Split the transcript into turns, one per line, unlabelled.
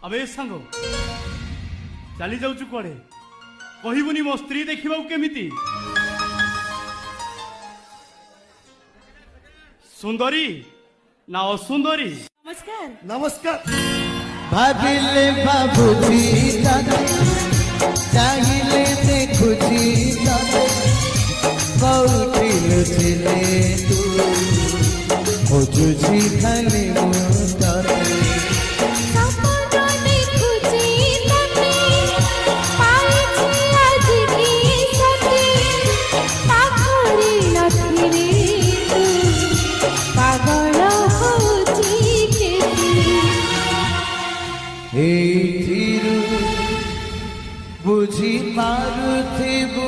अबे सांग चली जाऊचु कुआडे कहबुनी मो स्त्री देखा केमिति सुंदरी ना असुंदरी।
नमस्कार
नमस्कार।
भाविले बाबूजी दादा चाहिए देखुजी दादा कौटी लुचिले तू खोजुजी खाली मुतारे बुझी पारुथिबु